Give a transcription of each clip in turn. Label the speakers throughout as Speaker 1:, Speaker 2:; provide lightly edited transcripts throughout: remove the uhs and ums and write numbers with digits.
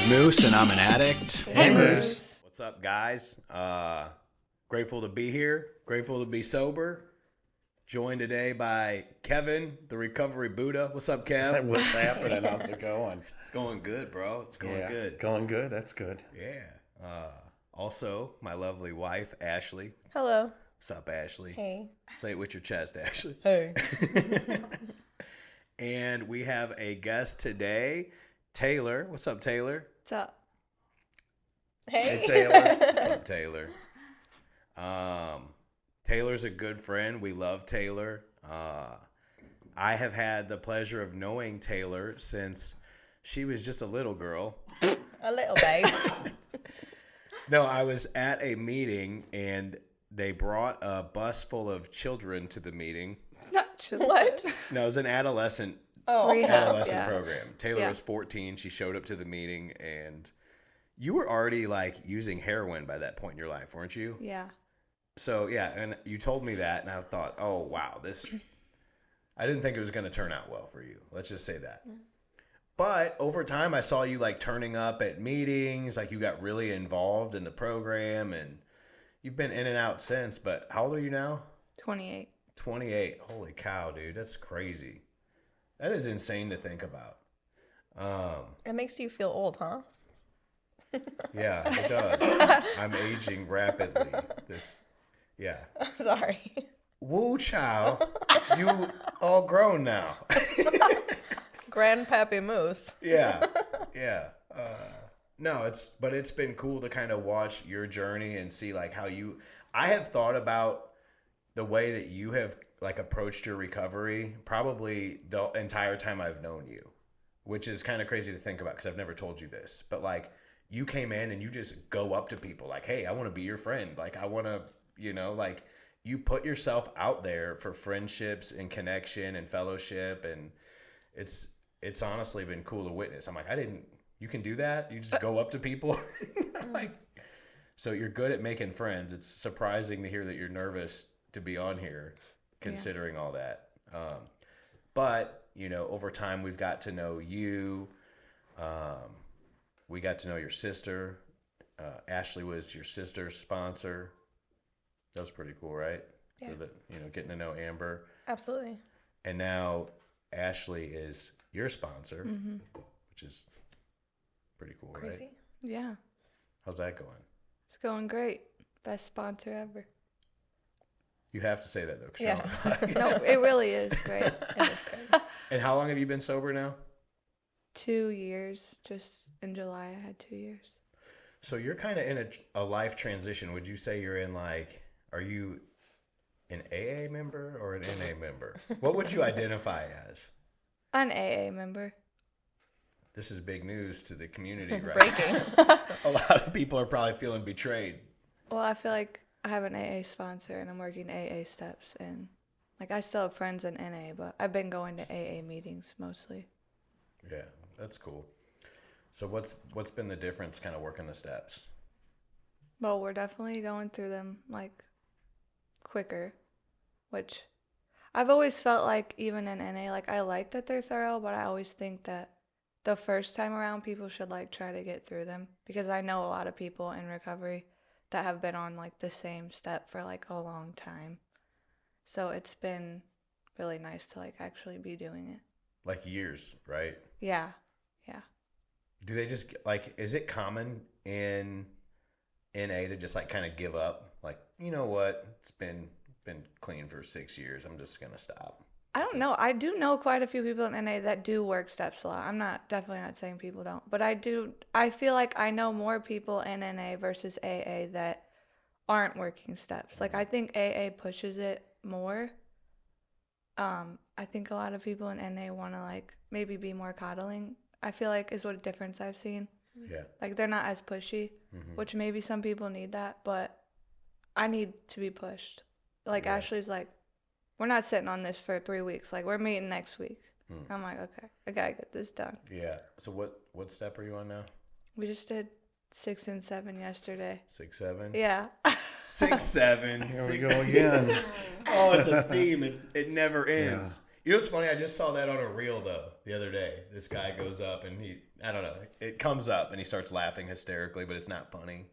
Speaker 1: Moose, and I'm an addict.
Speaker 2: Hey, Moose.
Speaker 1: What's up, guys? Grateful to be here. Grateful to be sober. Joined today by Kevin, the Recovery Buddha. What's up, Kev?
Speaker 2: What's happening? How's it going?
Speaker 1: It's going good, bro. It's going good.
Speaker 2: Going good. That's good.
Speaker 1: Yeah. Also, my lovely wife, Ashlie.
Speaker 3: Hello.
Speaker 1: What's up, Ashlie?
Speaker 3: Hey.
Speaker 1: Say it with your chest, Ashlie.
Speaker 3: Hey.
Speaker 1: And we have a guest today, Taylor. What's up, Taylor?
Speaker 3: What's up? Hey,
Speaker 2: Taylor.
Speaker 1: What's up, Taylor? Taylor's a good friend. We love Taylor. I have had the pleasure of knowing Taylor since she was just a little girl.
Speaker 3: A little babe.
Speaker 1: No, I was at a meeting and they brought a bus full of children to the meeting.
Speaker 3: Not children. What?
Speaker 1: No, it was an adolescent
Speaker 3: Rehab,
Speaker 1: program. Taylor was 14. She showed up to the meeting and you were already like using heroin by that point in your life, weren't you?
Speaker 3: Yeah.
Speaker 1: So, yeah, and you told me that, and I thought, oh, wow, I didn't think it was going to turn out well for you. Let's just say that. But over time, I saw you, like, turning up at meetings, like, you got really involved in the program, and you've been in and out since, but how old are you now?
Speaker 3: 28.
Speaker 1: 28. Holy cow, dude, that's crazy. That is insane to think about.
Speaker 3: It makes you feel old, huh?
Speaker 1: Yeah, it does. I'm aging rapidly. Yeah.
Speaker 3: Sorry.
Speaker 1: Woo, child. You all grown now.
Speaker 3: Grandpappy Moose.
Speaker 1: Yeah. No, it's been cool to kind of watch your journey and see like how I have thought about the way that you have like approached your recovery probably the entire time I've known you, which is kind of crazy to think about because I've never told you this, but like you came in and you just go up to people like, hey, I want to be your friend. Like I want to, like you put yourself out there for friendships and connection and fellowship. And it's honestly been cool to witness. I'm like, you can do that. You just go up to people. Like, so you're good at making friends. It's surprising to hear that you're nervous to be on here considering all that. But over time we've got to know you. We got to know your sister. Ashlie was your sister's sponsor. That was pretty cool, right?
Speaker 3: Yeah.
Speaker 1: So that, getting to know Amber.
Speaker 3: Absolutely.
Speaker 1: And now Ashlie is your sponsor, which is pretty cool,
Speaker 3: Crazy.
Speaker 1: Right?
Speaker 3: Yeah.
Speaker 1: How's that going?
Speaker 3: It's going great. Best sponsor ever.
Speaker 1: You have to say that, though.
Speaker 3: Yeah. No, it really is great. It is great.
Speaker 1: And how long have you been sober now?
Speaker 3: 2 years. Just in July, I had 2 years.
Speaker 1: So you're kind of in a life transition. Would you say you're in are you an AA member or an NA member? What would you identify as?
Speaker 3: An AA member.
Speaker 1: This is big news to the community, right?
Speaker 3: Breaking.
Speaker 1: A lot of people are probably feeling betrayed.
Speaker 3: Well, I feel like I have an AA sponsor and I'm working AA steps. And I still have friends in NA, but I've been going to AA meetings mostly.
Speaker 1: Yeah, that's cool. So what's been the difference kind of working the steps?
Speaker 3: Well, we're definitely going through them quicker, which I've always felt like even in NA, I like that they're thorough, but I always think that the first time around people should try to get through them because I know a lot of people in recovery that have been on the same step for a long time. So it's been really nice to actually be doing it.
Speaker 1: Years, right?
Speaker 3: Yeah.
Speaker 1: Do they just is it common in NA to just kind of give up? You know what? It's been clean for 6 years. I'm just going to stop.
Speaker 3: I don't know. I do know quite a few people in NA that do work steps a lot. I'm definitely not saying people don't, but I feel like I know more people in NA versus AA that aren't working steps. I think AA pushes it more. I think a lot of people in NA want to maybe be more coddling. I feel is what a difference I've seen.
Speaker 1: Yeah.
Speaker 3: They're not as pushy, which maybe some people need that, but I need to be pushed.
Speaker 1: Yeah.
Speaker 3: Ashley's we're not sitting on this for 3 weeks. We're meeting next week. I'm okay, I gotta get this done.
Speaker 1: Yeah. So what step are you on now?
Speaker 3: We just did 6 and 7 yesterday.
Speaker 1: 6, 7?
Speaker 3: Yeah.
Speaker 1: 6, 7.
Speaker 2: Here we go again.
Speaker 1: Oh, it's a theme. It never ends.
Speaker 2: Yeah.
Speaker 1: You know what's funny? I just saw that on a reel though the other day. This guy goes up and I don't know, it comes up and he starts laughing hysterically, but it's not funny.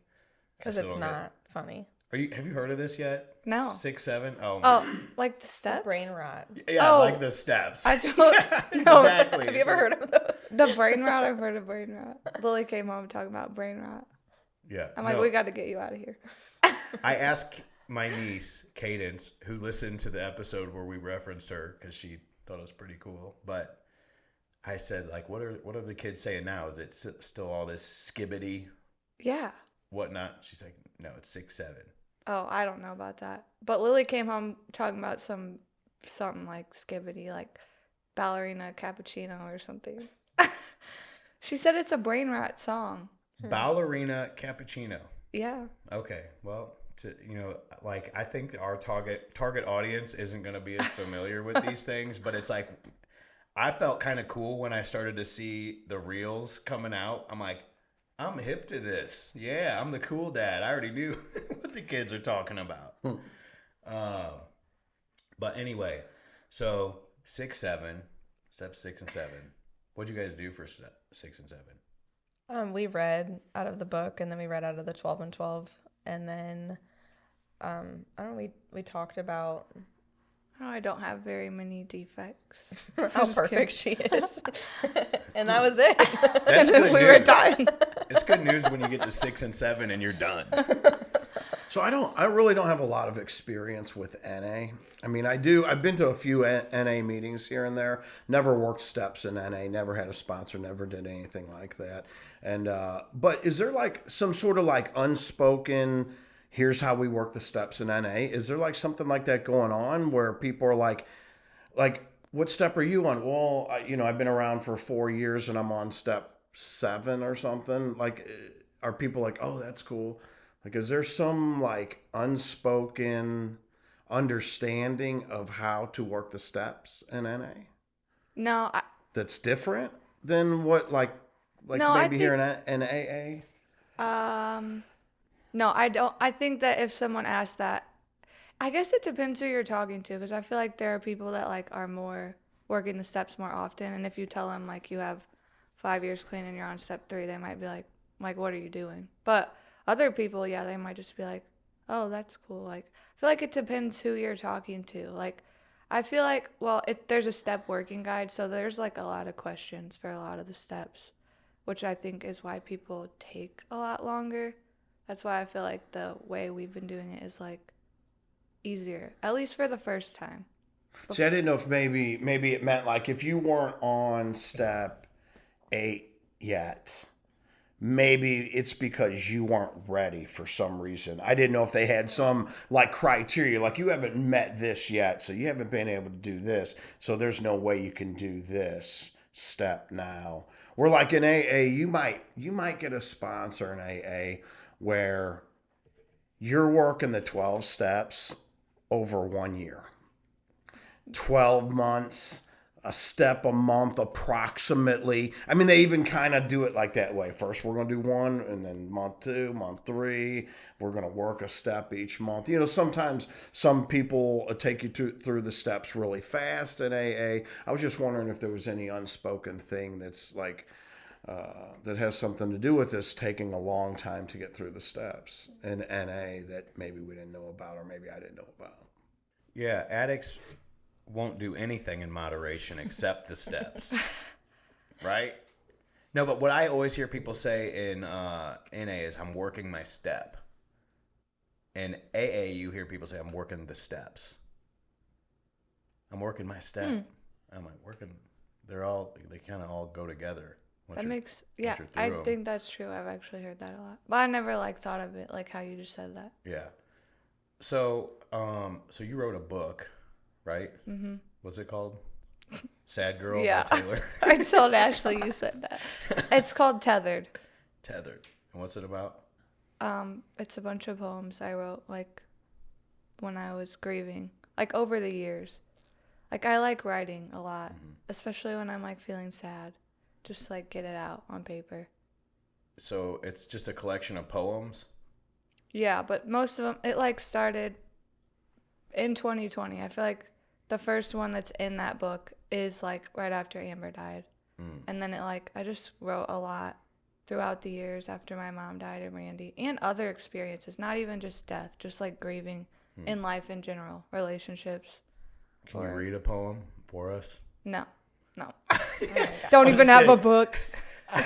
Speaker 4: Because it's not funny.
Speaker 1: Have you heard of this yet?
Speaker 3: No.
Speaker 1: 6, 7? Oh,
Speaker 3: Oh, like the steps?
Speaker 4: Brain rot.
Speaker 1: yeah,
Speaker 3: Oh.
Speaker 1: like the steps.
Speaker 3: I don't
Speaker 1: No, exactly.
Speaker 4: Have you ever heard of those?
Speaker 3: The brain rot. I've heard of brain rot. Lily came home talking about brain rot.
Speaker 1: Yeah.
Speaker 3: I'm like,
Speaker 1: no.
Speaker 3: we got to get you out of here.
Speaker 1: I asked my niece, Cadence, who listened to the episode where we referenced her because she thought it was pretty cool. But I said, like, what are the kids saying now? Is it still all this skibbity,
Speaker 3: Yeah.
Speaker 1: whatnot? She's like, no, it's 6, 7.
Speaker 3: Oh, I don't know about that. But Lily came home talking about something like skibbity, like ballerina cappuccino or something. She said it's a brain rot song.
Speaker 1: Ballerina cappuccino.
Speaker 3: Yeah.
Speaker 1: Okay, well, like I think our target audience isn't going to be as familiar with these things, but it's like I felt kind of cool when I started to see the reels coming out. I'm like, I'm hip to this. Yeah, I'm the cool dad. I already knew what the kids are talking about. But anyway, so 6, 7, step 6 and 7. What'd you guys do for step 6 and 7?
Speaker 4: We read out of the book, and then we read out of the 12 and 12, and then I don't know. We talked about
Speaker 3: Oh, I don't have very many defects.
Speaker 4: how perfect she is, and that was it.
Speaker 1: That's good
Speaker 3: We
Speaker 1: news.
Speaker 3: were done.
Speaker 1: It's good news when you get to 6 and 7 and you're done.
Speaker 2: So I really don't have a lot of experience with NA. I mean, I do. I've been to a few NA meetings here and there. Never worked steps in NA. Never had a sponsor. Never did anything like that. And but is there like some sort of like unspoken, here's how we work the steps in NA? Is there like something like that going on where people are like, what step are you on? Well, I've been around for 4 years and I'm on step 7 or something. Like, are people like, oh, that's cool? Like, is there some like unspoken understanding of how to work the steps in NA
Speaker 3: No,
Speaker 2: that's different than what like
Speaker 3: No, I
Speaker 2: maybe here in AA?
Speaker 3: no, I don't. I think that if someone asked that, I guess it depends who you're talking to, because I feel like there are people that like are more working the steps more often, and if you tell them like you have 5 years clean and you're on step 3, they might be like, what are you doing? But other people, yeah, they might just be like, oh, that's cool. Like, I feel like it depends who you're talking to. Like, I feel like, well, there's a step working guide, so there's like a lot of questions for a lot of the steps, which I think is why people take a lot longer. That's why I feel like the way we've been doing it is like easier, at least for the first time.
Speaker 2: See, I didn't know if maybe it meant like if you weren't on step 8 yet, maybe it's because you weren't ready for some reason. I didn't know if they had some like criteria, like you haven't met this yet, so you haven't been able to do this, so there's no way you can do this step now. We're like in AA, you might get a sponsor in AA where you're working the 12 steps over 1 year. 12 months, a step a month approximately. I mean, they even kind of do it like that way. First, we're going to do 1, and then month 2, month 3, we're going to work a step each month. Sometimes some people take you through the steps really fast in AA. I was just wondering if there was any unspoken thing that's like, that has something to do with this taking a long time to get through the steps in NA that maybe we didn't know about, or maybe I didn't know about.
Speaker 1: Yeah, addicts won't do anything in moderation except the steps, right? No, but what I always hear people say in NA is I'm working my step. In AA, you hear people say I'm working the steps. I'm working my step. I'm like working. They kind of all go together.
Speaker 3: I think that's true. I've actually heard that a lot, but I never like thought of it like how you just said that.
Speaker 1: Yeah. So you wrote a book, right? Mm-hmm. What's it called? Sad Girl by Taylor.
Speaker 3: I told Ashlie you said that. It's called Tethered.
Speaker 1: Tethered. And what's it about?
Speaker 3: It's a bunch of poems I wrote like when I was grieving, like over the years. Like I like writing a lot, especially when I'm like feeling sad. Just like get it out on paper.
Speaker 1: So it's just a collection of poems?
Speaker 3: Yeah, but most of them, it like started in 2020. I feel like the first one that's in that book is like right after Amber died. And then I just wrote a lot throughout the years after my mom died and Randy, and other experiences, not even just death, just like grieving in life in general, relationships.
Speaker 1: Can you read a poem for us?
Speaker 3: No.
Speaker 4: Oh my God.
Speaker 3: Don't
Speaker 1: I'm
Speaker 3: even
Speaker 1: just
Speaker 3: have a
Speaker 1: kidding.
Speaker 3: book.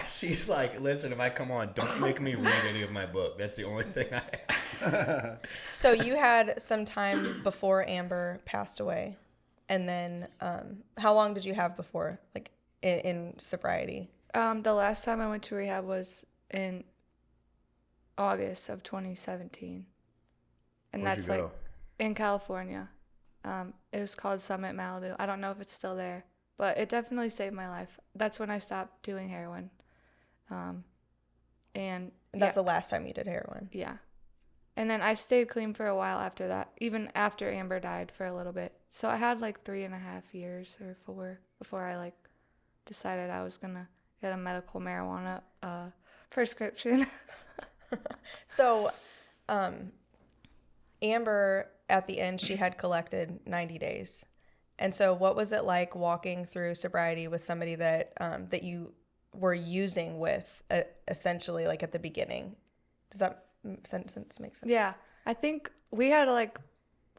Speaker 1: She's like, listen, if I come on, don't make me read any of my book. That's the only thing I ask.
Speaker 4: So you had some time before Amber passed away, and then how long did you have before, like in sobriety?
Speaker 3: The last time I went to rehab was in August of 2017. And
Speaker 1: Where'd
Speaker 3: that's
Speaker 1: you
Speaker 3: like
Speaker 1: go?
Speaker 3: in California. It was called Summit Malibu. I don't know if it's still there, but it definitely saved my life. That's when I stopped doing heroin. And
Speaker 4: That's the last time you did heroin.
Speaker 3: yeah. And then I stayed clean for a while after that, even after Amber died for a little bit. So I had like 3.5 years or 4 before I like decided I was gonna get a medical marijuana prescription.
Speaker 4: So, Amber, at the end, she had collected 90 days. And so what was it like walking through sobriety with somebody that that you were using with, essentially, like at the beginning? Does that sentence make sense?
Speaker 3: Yeah. I think we had like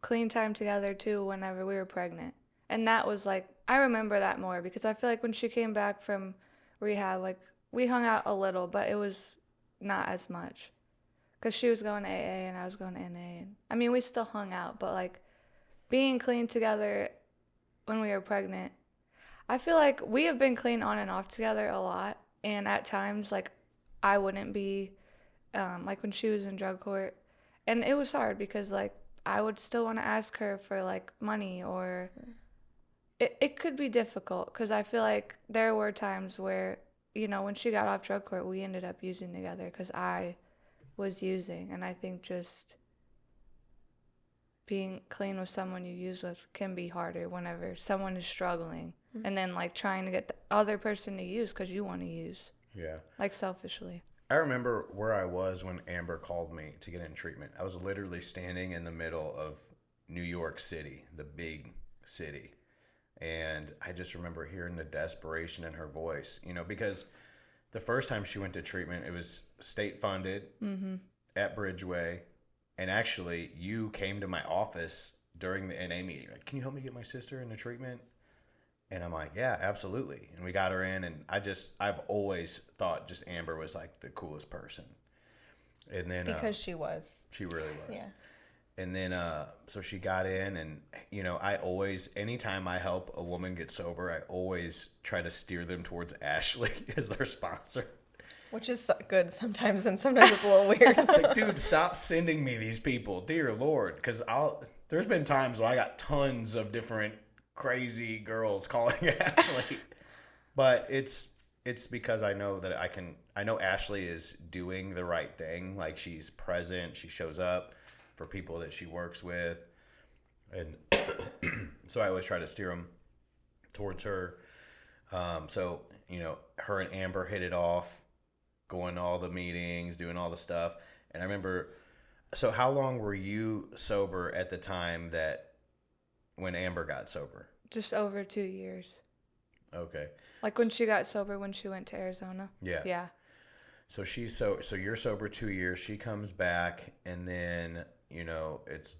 Speaker 3: clean time together too whenever we were pregnant. And that was like, I remember that more because I feel like when she came back from rehab, like we hung out a little, but it was not as much. Because she was going to AA and I was going to NA. And, I mean, we still hung out, but like being clean together when we were pregnant, I feel like we have been clean on and off together a lot. And at times, like, I wouldn't be, like when she was in drug court. And it was hard because, like, I would still want to ask her for, like, money or it could be difficult because I feel like there were times where, you know, when she got off drug court, we ended up using together because I was using. And I think just being clean with someone you use with can be harder whenever someone is struggling and then like trying to get the other person to use because you want to use,
Speaker 1: Yeah.
Speaker 3: like selfishly.
Speaker 1: I remember where I was when Amber called me to get in treatment. I was literally standing in the middle of New York City, the big city. And I just remember hearing the desperation in her voice, you know, because the first time she went to treatment, it was state funded at Bridgeway. And actually, you came to my office during the NA meeting. Like, can you help me get my sister into treatment? And I'm like, yeah, absolutely. And we got her in. And I've always thought just Amber was like the coolest person. And then
Speaker 4: Because she was.
Speaker 1: she really was.
Speaker 4: Yeah.
Speaker 1: And then, so she got in, and, you know, I always, anytime I help a woman get sober, I always try to steer them towards Ashlie as their sponsor.
Speaker 4: Which is good sometimes, and sometimes it's a little weird.
Speaker 1: It's like, dude, stop sending me these people, dear Lord. Because there's been times when I got tons of different crazy girls calling Ashlie. But it's because I know that I know Ashlie is doing the right thing. Like, she's present, she shows up for people that she works with, and so I always try to steer them towards her. So, you know, her and Amber hit it off, going to all the meetings, doing all the stuff. And I remember, so how long were you sober at the time that when Amber got sober?
Speaker 3: Just over 2 years.
Speaker 1: Okay.
Speaker 3: Like when she got sober when she went to Arizona.
Speaker 1: Yeah.
Speaker 3: Yeah.
Speaker 1: So so you're sober 2 years. She comes back, and then, you know, it's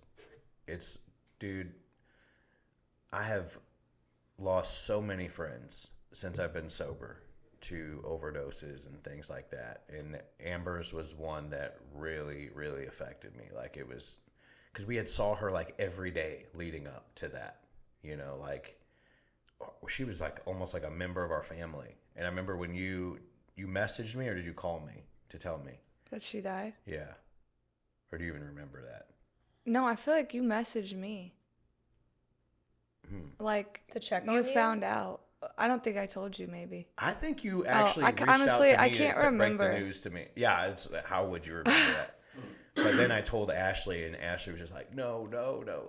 Speaker 1: dude, I have lost so many friends since I've been sober to overdoses and things like that. And Amber's was one that really, really affected me. Like, it was because we had saw her like every day leading up to that, you know, like she was like almost like a member of our family. And I remember when you messaged me, or did you call me to tell me
Speaker 3: That she died?
Speaker 1: Yeah. Or do you even remember that?
Speaker 3: No, I feel like you messaged me. Like,
Speaker 4: To check on
Speaker 3: you
Speaker 4: you?
Speaker 3: found out. I don't think I told you, maybe.
Speaker 1: I think you actually reached
Speaker 3: honestly,
Speaker 1: out to
Speaker 3: I
Speaker 1: me
Speaker 3: can't
Speaker 1: to
Speaker 3: remember.
Speaker 1: break the news to me. Yeah, it's how would you remember that? But then I told Ashlie, and Ashlie was just like, no,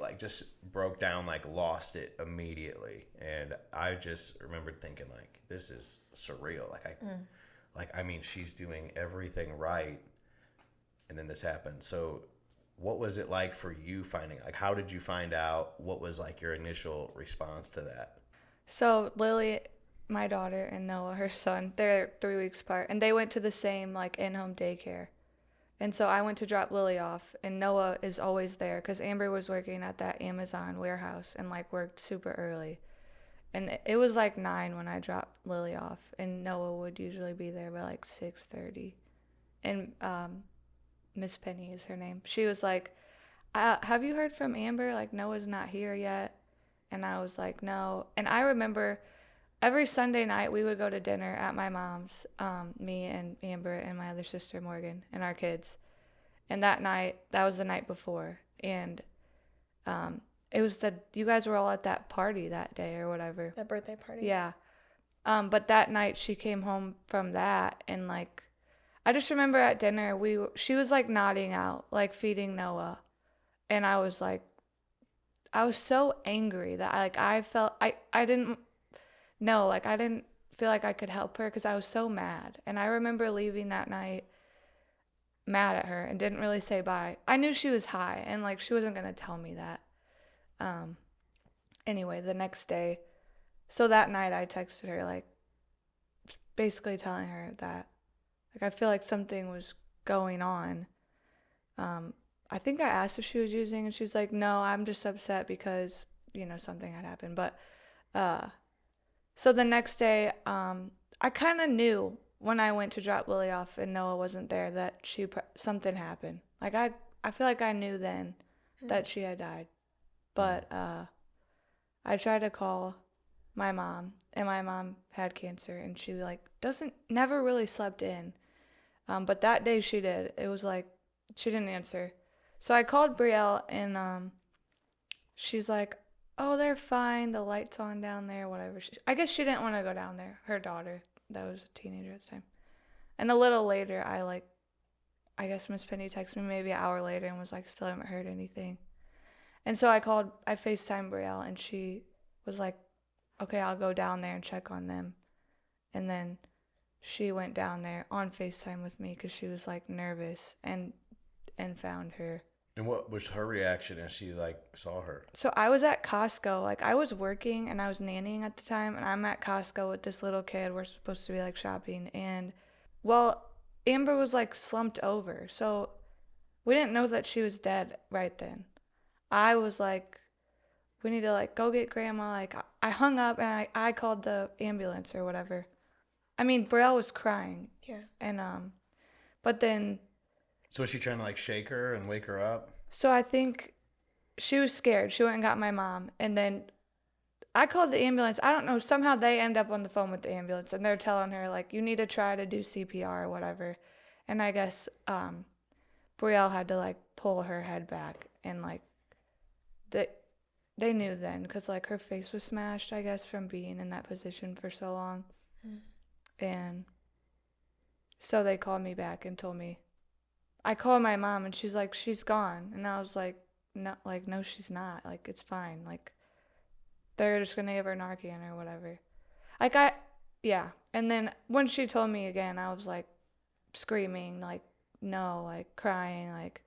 Speaker 1: like just broke down, like lost it immediately. And I just remembered thinking like, this is surreal. Like I mean, she's doing everything right, and then this happened. So what was it like for you finding, like, how did you find out? What was like your initial response to that?
Speaker 3: So Lily, my daughter, and Noah, her son, they're 3 weeks apart, and they went to the same like in-home daycare. And so I went to drop Lily off, and Noah is always there because Amber was working at that Amazon warehouse and like worked super early. And it was like 9 when I dropped Lily off, and Noah would usually be there by like 6:30. And Miss Penny is her name. She was like, "Have you heard from Amber? Like Noah's not here yet." And I was like, "No." And I remember every Sunday night we would go to dinner at my mom's, me and Amber and my other sister Morgan and our kids. And that night, that was the night before, and it was you guys were all at that party that day or whatever.
Speaker 4: That birthday party.
Speaker 3: Yeah. But that night she came home from that, and like I just remember at dinner she was like nodding out, like feeding Noah, and I was so angry that I felt I didn't know, like I didn't feel like I could help her because I was so mad. And I remember leaving that night mad at her and didn't really say bye. I knew she was high and like she wasn't gonna tell me that. Anyway, the next day, so that night I texted her like basically telling her that like I feel like something was going on. I think I asked if she was using, and she's like, "No, I'm just upset because something had happened." But so the next day, I kind of knew when I went to drop Lily off and Noah wasn't there that something happened. Like I feel like I knew then that she had died. But I tried to call my mom, and my mom had cancer, and she like never really slept in. But that day she did. It was like she didn't answer. So I called Brielle, and she's like, "Oh, they're fine. The light's on down there, whatever." I guess she didn't want to go down there. Her daughter, that was a teenager at the time. And a little later, I guess Miss Penny texted me maybe an hour later and was like, "Still haven't heard anything." And so I FaceTimed Brielle, and she was like, "Okay, I'll go down there and check on them." And then she went down there on FaceTime with me because she was like nervous and found her.
Speaker 1: And what was her reaction as she like saw her?
Speaker 3: So I was at Costco, like I was working and I was nannying at the time, and I'm at Costco with this little kid. We're supposed to be like shopping, and well, Amber was like slumped over, so we didn't know that she was dead right then. I was like, "We need to like go get grandma." Like I hung up and I called the ambulance or whatever. I mean, Brielle was crying.
Speaker 4: Yeah.
Speaker 3: And but then.
Speaker 1: So was she trying to like shake her and wake her up?
Speaker 3: So I think she was scared. She went and got my mom, and then I called the ambulance. I don't know. Somehow they end up on the phone with the ambulance, and they're telling her like, "You need to try to do CPR or whatever." And I guess Brielle had to like pull her head back, and like they knew then because like her face was smashed, I guess, from being in that position for so long. And so they called me back and told me. I called my mom, and she's like, "She's gone." And I was like, no, she's not. Like, it's fine. Like, they're just going to give her Narcan or whatever. Like, yeah. And then when she told me again, I was like screaming, like, no, like crying, like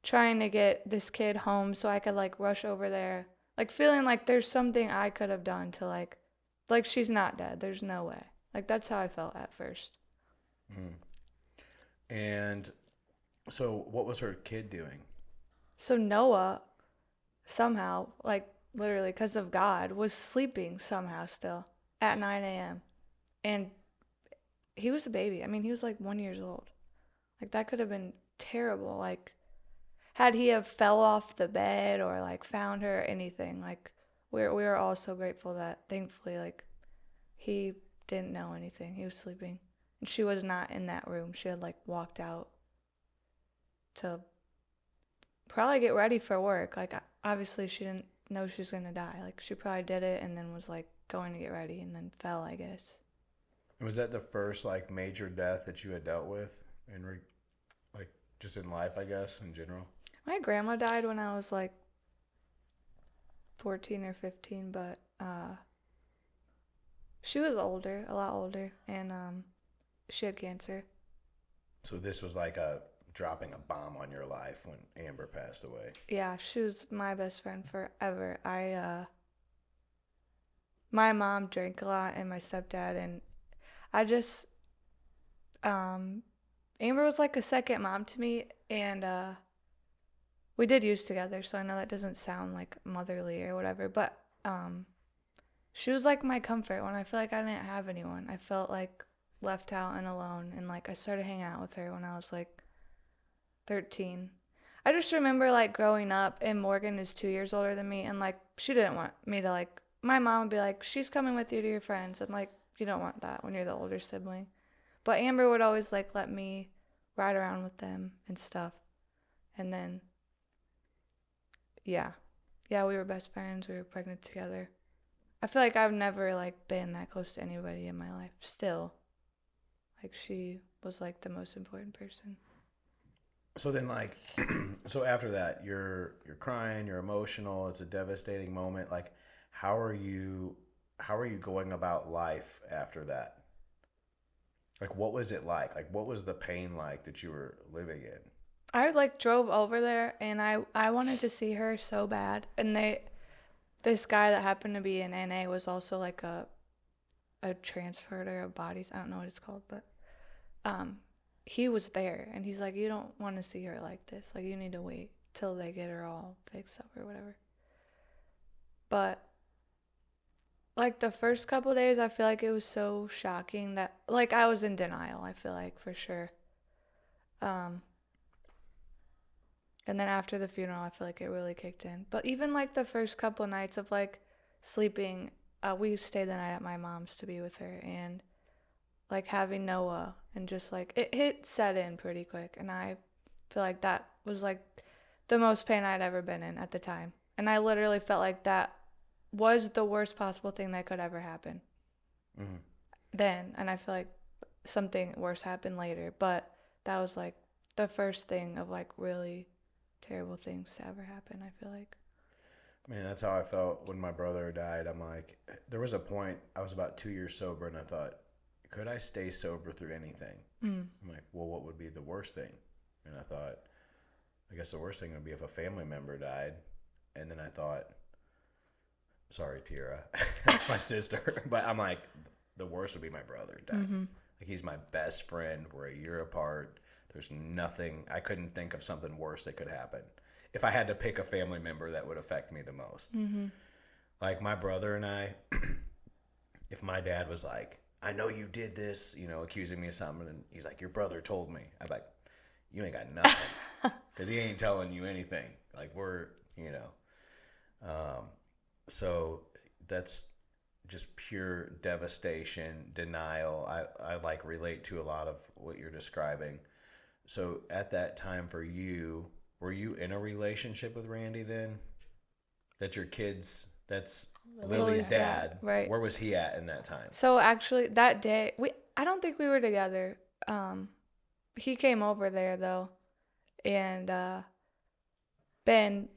Speaker 3: trying to get this kid home so I could like rush over there. Like feeling like there's something I could have done to like she's not dead. There's no way. Like, that's how I felt at first.
Speaker 1: And so what was her kid doing?
Speaker 3: So Noah somehow, like literally because of God, was sleeping somehow still at 9 a.m. And he was a baby. I mean, he was like 1 year old. Like, that could have been terrible. Like, had he have fell off the bed or like found her or anything, like we were all so grateful that thankfully like he didn't know anything. He was sleeping. And she was not in that room. She had like walked out to probably get ready for work. Like, obviously she didn't know she was going to die. Like, she probably did it and then was like going to get ready and then fell, I guess.
Speaker 1: Was that the first like major death that you had dealt with like just in life, I guess, in general?
Speaker 3: My grandma died when I was like 14 or 15, but she was older, a lot older, and she had cancer.
Speaker 1: So this was like a dropping a bomb on your life when Amber passed away.
Speaker 3: Yeah, she was my best friend forever. My mom drank a lot and my stepdad, and I just, Amber was like a second mom to me, and we did use together, so I know that doesn't sound like motherly or whatever, but she was like my comfort when I feel like I didn't have anyone. I felt like left out and alone, and like I started hanging out with her when I was like 13. I just remember like growing up, and Morgan is 2 years older than me, and like she didn't want me to like, my mom would be like, she's coming with you to your friends, and like you don't want that when you're the older sibling. But Amber would always like let me ride around with them and stuff. And then yeah, we were best friends. We were pregnant together. I feel like I've never like been that close to anybody in my life. Still, like she was like the most important person.
Speaker 1: So then, like, so after that, you're crying, you're emotional. It's a devastating moment. Like, how are you going about life after that? Like, what was it like? Like, what was the pain like that you were living in?
Speaker 3: I like drove over there, and I wanted to see her so bad. And this guy that happened to be in NA was also like a transporter of bodies. I don't know what it's called, but he was there, and he's like, you don't want to see her like this. Like, you need to wait till they get her all fixed up or whatever. But like the first couple of days, I feel like it was so shocking that like I was in denial, I feel like, for sure. And then after the funeral, I feel like it really kicked in. But even like the first couple of nights of like sleeping, we stayed the night at my mom's to be with her, and like having Noah, and just like it set in pretty quick. And I feel like that was like the most pain I'd ever been in at the time. And I literally felt like that was the worst possible thing that could ever happen. Mm-hmm. Then, and I feel like something worse happened later, but that was like the first thing of like really terrible things to ever happen, I feel like.
Speaker 1: Man, that's how I felt when my brother died. I'm like, there was a point, I was about 2 years sober, and I thought, could I stay sober through anything? I'm like, well, what would be the worst thing? And I thought, I guess the worst thing would be if a family member died. And then I thought, sorry, Tira, that's my sister. But I'm like, the worst would be my brother dying. Mm-hmm. Like, he's my best friend. We're a year apart. There's nothing, I couldn't think of something worse that could happen. If I had to pick a family member that would affect me the most. Mm-hmm. Like my brother and I, if my dad was like, I know you did this, accusing me of something, and he's like, your brother told me. I'm like, you ain't got nothing. Because he ain't telling you anything. Like, we're, so that's just pure devastation, denial. I like relate to a lot of what you're describing. So at that time for you, were you in a relationship with Randy then? That's your kids, that's Lily's dad.
Speaker 3: Right.
Speaker 1: Where was he at in that time?
Speaker 3: So actually that day, I don't think we were together. He came over there though. And Ben,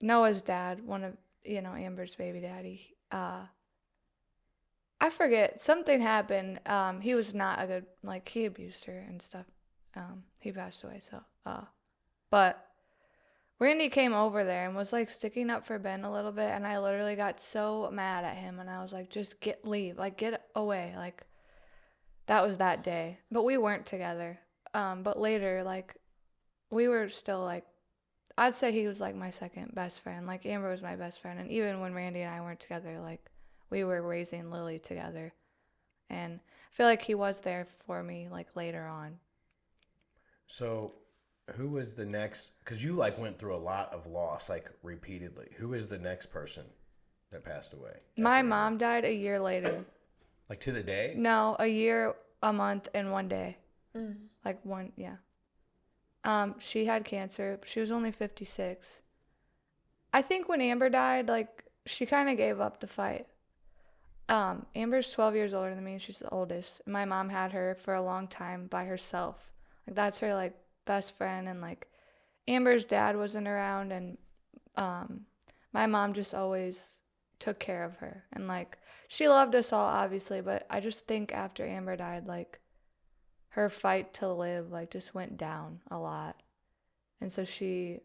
Speaker 3: Noah's dad, one of, Amber's baby daddy, I forget, something happened. He was not a good, like, he abused her and stuff. He passed away, so, but Randy came over there and was, like, sticking up for Ben a little bit, and I literally got so mad at him, and I was like, just leave, like, get away, like, that was that day. But we weren't together. But later, like, we were still, like, I'd say he was, like, my second best friend. Like, Amber was my best friend, and even when Randy and I weren't together, like, we were raising Lily together. And I feel like he was there for me, like, later on.
Speaker 1: So who was the next, because you, like, went through a lot of loss, like, repeatedly. Who is the next person that passed away?
Speaker 3: My mom died a year later.
Speaker 1: Like, to the day?
Speaker 3: No, a year, a month, and 1 day. Like, yeah. She had cancer. She was only 56. I think when Amber died, like, she kind of gave up the fight. Amber's 12 years older than me. She's the oldest. My mom had her for a long time by herself. Like, that's her, like, best friend. And, like, Amber's dad wasn't around, and my mom just always took care of her. And, like, she loved us all, obviously, but I just think after Amber died, like, her fight to live like just went down a lot. And so she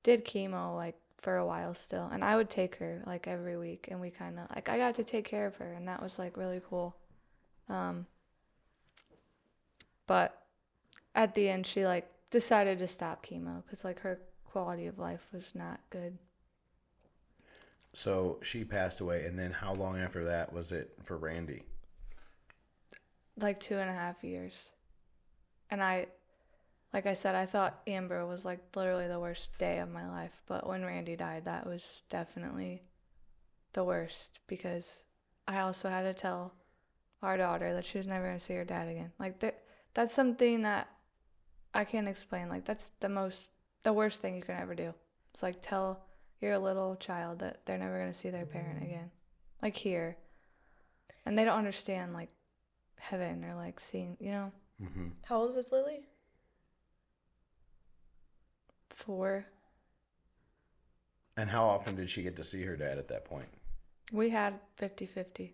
Speaker 3: did chemo like for a while still, and I would take her like every week, and we kind of like I got to take care of her, and that was like really cool. But at the end she like decided to stop chemo because like her quality of life was not good.
Speaker 1: So she passed away, and then how long after that was it for Randy?
Speaker 3: Like 2.5 years. And like I said, I thought Amber was like literally the worst day of my life, but when Randy died, that was definitely the worst, because I also had to tell our daughter that she was never going to see her dad again. Like that's something that I can't explain. Like that's the worst thing you can ever do. It's like tell your little child that they're never going to see their parent again. Like here. And they don't understand like heaven or like seeing, you know.
Speaker 1: Mm-hmm.
Speaker 4: How old was Lily?
Speaker 3: 4.
Speaker 1: And how often did she get to see her dad at that point?
Speaker 3: We had 50-50.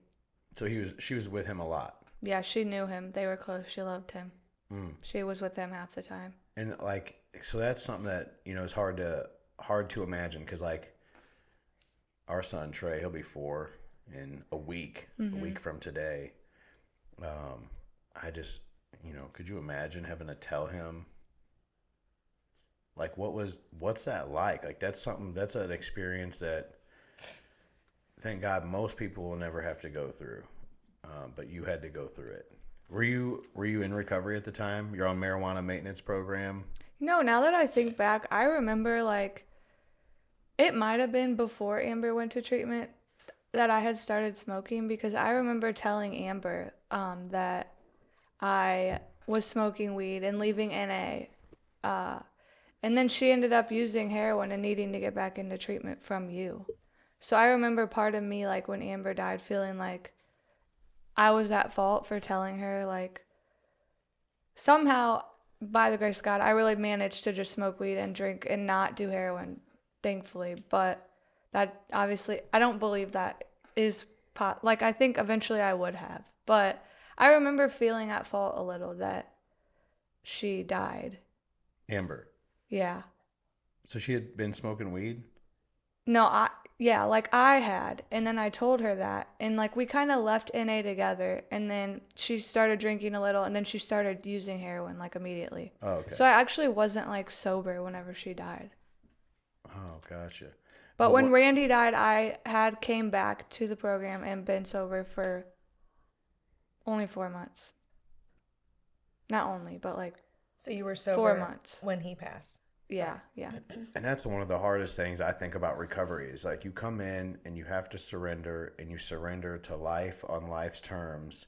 Speaker 1: So she was with him a lot.
Speaker 3: Yeah, she knew him. They were close. She loved him.
Speaker 1: Mm.
Speaker 3: She was with him half the time.
Speaker 1: And like, so that's something that, you know, is hard to imagine, because like our son Trey, he'll be 4 in a week from today. I just, you know, could you imagine having to tell him, like, what's that like? Like, that's an experience that, thank God, most people will never have to go through. But you had to go through it. Were you in recovery at the time? You're on marijuana maintenance program?
Speaker 3: No, now that I think back, I remember like it might have been before Amber went to treatment that I had started smoking, because I remember telling Amber that I was smoking weed and leaving NA. And then she ended up using heroin and needing to get back into treatment from you. So I remember part of me, like when Amber died, feeling like I was at fault for telling her, like, somehow, by the grace of God, I really managed to just smoke weed and drink and not do heroin, thankfully. But that obviously, I don't believe that is, like, I think eventually I would have. But I remember feeling at fault a little that she died.
Speaker 1: Amber.
Speaker 3: Yeah.
Speaker 1: So she had been smoking weed?
Speaker 3: No, like I had, and then I told her that, and like we kind of left NA together, and then she started drinking a little, and then she started using heroin like immediately.
Speaker 1: Oh, okay.
Speaker 3: So I actually wasn't like sober whenever she died.
Speaker 1: Oh, gotcha.
Speaker 3: But when Randy died, I had came back to the program and been sober for only 4 months. Not only, but like
Speaker 4: So you were sober
Speaker 3: 4 months
Speaker 4: when he passed.
Speaker 3: Yeah.
Speaker 1: And that's one of the hardest things I think about recovery is like you come in and you have to surrender, and you surrender to life on life's terms.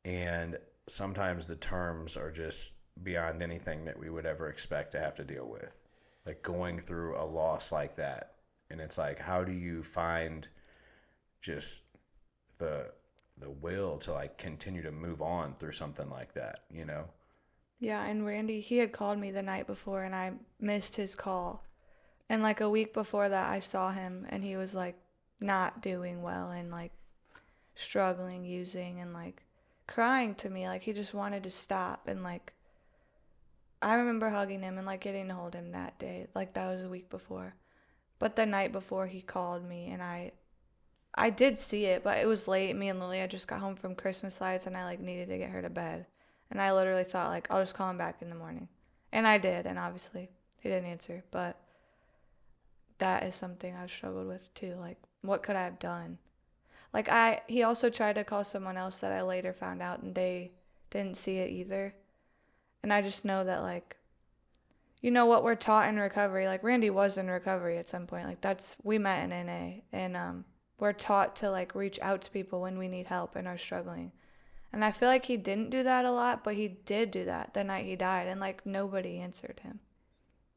Speaker 1: And sometimes the terms are just beyond anything that we would ever expect to have to deal with. Like going through a loss like that. And it's like, how do you find just the will to like continue to move on through something like that, you know?
Speaker 3: Yeah, and Randy, he had called me the night before, and I missed his call. And like a week before that, I saw him, and he was like not doing well and like struggling using and like crying to me. Like he just wanted to stop. And like I remember hugging him and like getting to hold him that day. Like that was a week before. But the night before, he called me, and I did see it, but it was late. Me and Lily had just got home from Christmas lights, and I like needed to get her to bed. And I literally thought, like, I'll just call him back in the morning. And I did, and obviously he didn't answer. But that is something I've struggled with, too. Like, what could I have done? Like, he also tried to call someone else that I later found out, and they didn't see it either. And I just know that, like, you know what we're taught in recovery. Like, Randy was in recovery at some point. Like, we met in NA. And we're taught to, like, reach out to people when we need help and are struggling. And I feel like he didn't do that a lot, but he did do that the night he died, and like nobody answered him.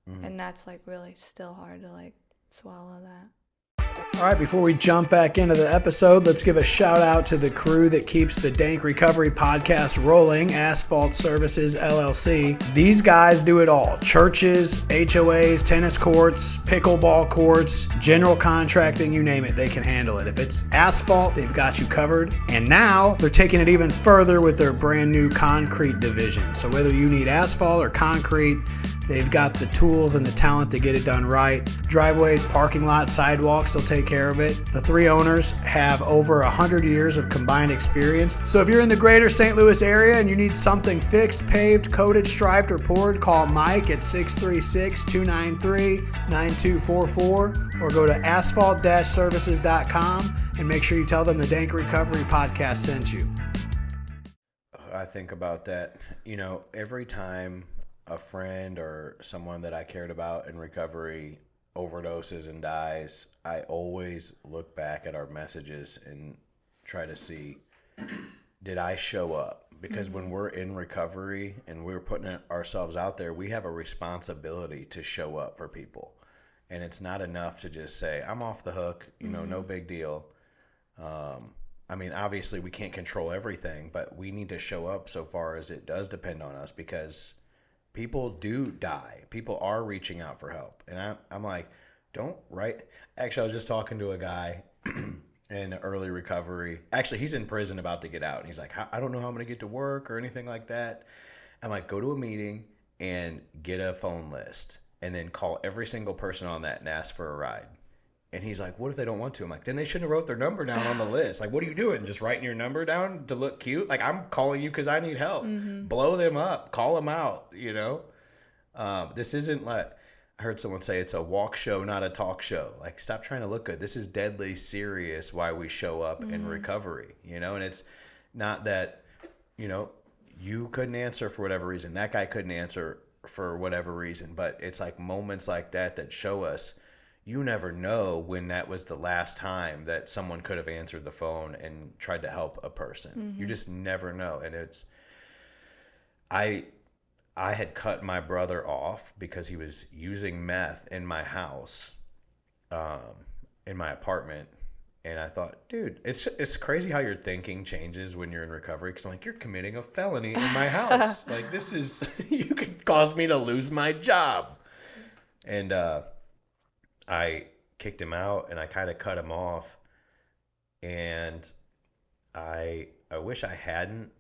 Speaker 3: And that's like really still hard to like swallow that.
Speaker 5: All right, before we jump back into the episode, let's give a shout out to the crew that keeps the Dank Recovery Podcast rolling, Asphalt Services LLC. These guys do it all. Churches, HOAs, tennis courts, pickleball courts, general contracting, you name it, they can handle it. If it's asphalt, they've got you covered. And now they're taking it even further with their brand new concrete division. So whether you need asphalt or concrete, they've got the tools and the talent to get it done right. Driveways, parking lots, sidewalks, they'll take care of it. The three owners have over 100 years of combined experience. So if you're in the greater St. Louis area and you need something fixed, paved, coated, striped, or poured, call Mike at 636-293-9244 or go to asphalt-services.com and make sure you tell them the Dank Recovery Podcast sent you.
Speaker 1: I think about that, every time a friend or someone that I cared about in recovery overdoses and dies, I always look back at our messages and try to see, did I show up? Because when we're in recovery and we're putting ourselves out there, we have a responsibility to show up for people. And it's not enough to just say, I'm off the hook, no big deal. Obviously we can't control everything, but we need to show up so far as it does depend on us, because people do die. People are reaching out for help. And I'm like, Actually, I was just talking to a guy in early recovery. Actually, he's in prison about to get out. And he's like, I don't know how I'm going to get to work or anything like that. I'm like, go to a meeting and get a phone list and then call every single person on that and ask for a ride. And he's like, what if they don't want to? I'm like, then they shouldn't have wrote their number down on the list. Like, what are you doing? Just writing your number down to look cute? Like, I'm calling you because I need help. Blow them up. Call them out, This isn't like, I heard someone say it's a walk show, not a talk show. Like, stop trying to look good. This is deadly serious why we show up in recovery, And it's not that, you couldn't answer for whatever reason. That guy couldn't answer for whatever reason. But it's like moments like that show us, you never know when that was the last time that someone could have answered the phone and tried to help a person. You just never know. And I had cut my brother off because he was using meth in my house, in my apartment. And I thought, dude, it's crazy how your thinking changes when you're in recovery. Because I'm like, you're committing a felony in my house. Like, you could cause me to lose my job. And, I kicked him out and I kind of cut him off, and I wish I hadn't,